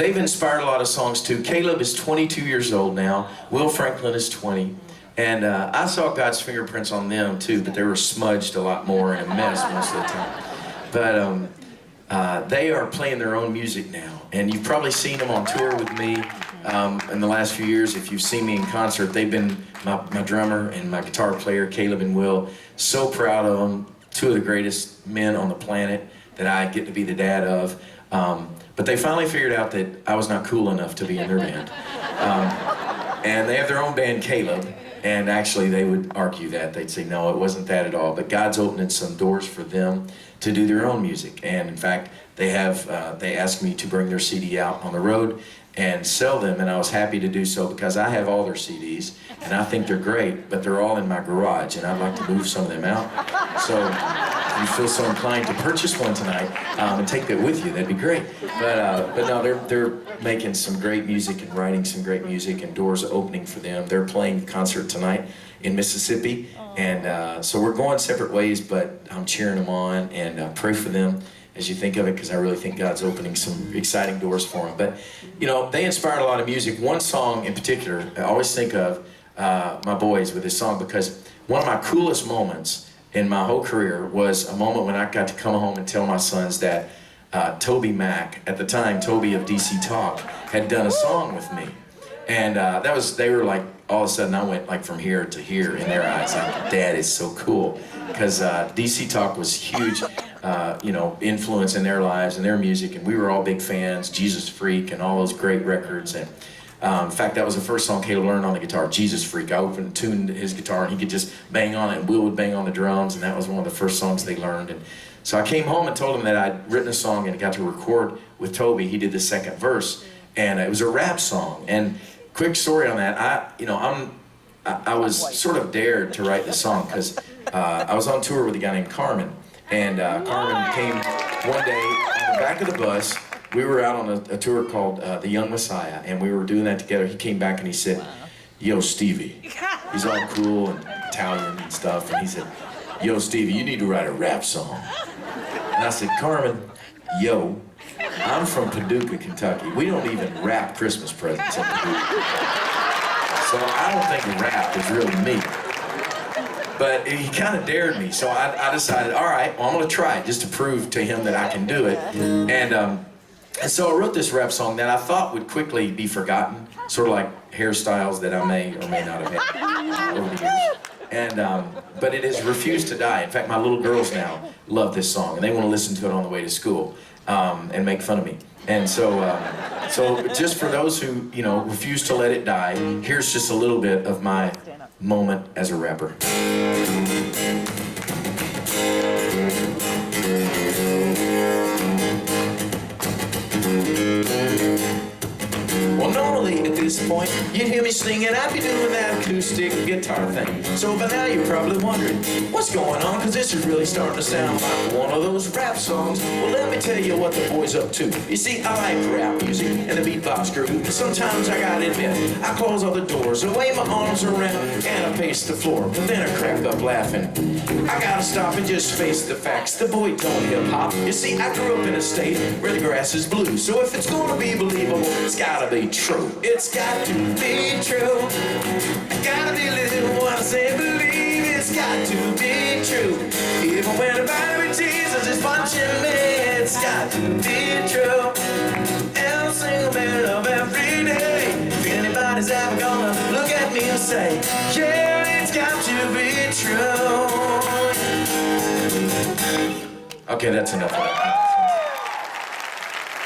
they've inspired a lot of songs too. Caleb is 22 years old now. Will Franklin is 20. And I saw God's fingerprints on them too, but they were smudged a lot more and a mess most of the time. But they are playing their own music now. And you've probably seen them on tour with me in the last few years. If you've seen me in concert, they've been my drummer and my guitar player, Caleb and Will. So proud of them. Two of the greatest men on the planet that I get to be the dad of. But they finally figured out that I was not cool enough to be in their band. And they have their own band, Caleb. And actually, they would argue that. They'd say, no, it wasn't that at all. But God's opening some doors for them to do their own music. And in fact, they asked me to bring their CD out on the road and sell them. And I was happy to do so because I have all their CDs. And I think they're great, but they're all in my garage. And I'd like to move some of them out. So if you feel so inclined to purchase one tonight and take that with you, that'd be great. But no, they're making some great music and writing some great music, and doors opening for them. They're playing a concert tonight in Mississippi, and so we're going separate ways, but I'm cheering them on, and pray for them as you think of it, because I really think God's opening some exciting doors for them. But you know, they inspired a lot of music. One song in particular, I always think of my boys with this song, because one of my coolest moments in my whole career was a moment when I got to come home and tell my sons that Toby Mack, at the time Toby of DC Talk, had done a song with me. And they were like, all of a sudden I went like from here to here in their eyes, like, Dad is so cool. Because DC Talk was huge, you know, influence in their lives and their music, and we were all big fans, Jesus Freak and all those great records. And in fact, that was the first song Caleb learned on the guitar, Jesus Freak. I tuned his guitar and he could just bang on it, and Will would bang on the drums, and that was one of the first songs they learned. And so I came home and told him that I'd written a song and got to record with Toby. He did the second verse, and it was a rap song. And quick story on that, I was sort of dared to write the song because I was on tour with a guy named Carmen, and Carmen came one day on the back of the bus. We were out on a tour called The Young Messiah, and we were doing that together. He came back and he said, yo, Stevie. He's all cool and Italian and stuff, and he said, yo, Stevie, you need to write a rap song. And I said, Carmen, yo, I'm from Paducah, Kentucky. We don't even wrap Christmas presents in Paducah. So I don't think rap is really me. But he kind of dared me, so I decided, all right, well, I'm going to try it just to prove to him that I can do it. And so I wrote this rap song that I thought would quickly be forgotten, sort of like hairstyles that I may or may not have had over the years. But it has refused to die. In fact, my little girls now love this song, and they want to listen to it on the way to school and make fun of me. And so just for those who, you know, refuse to let it die, here's just a little bit of my moment as a rapper. Well, normally at this point, you'd hear me singing, I'd be doing that acoustic guitar thing. So by now you're probably wondering, what's going on? Cause this is really starting to sound like one of those rap songs. Well, let me tell you what the boy's up to. You see, I like rap music and the beatbox groove, but sometimes I gotta admit, I close all the doors, I wave my arms around, and I pace the floor, but then I crack up laughing. I gotta stop and just face the facts. The boy don't hip-hop. You see, I grew up in a state where the grass is blue, so if it's gonna be believable, it's gotta be true. It's got to be true. I gotta believe what I say, believe it's got to be true. Even when a baby Jesus is punching me, it's got to be true. Every single minute of every day. If anybody's ever gonna look at me and say, yeah, it's got to be true. Okay, that's enough of that.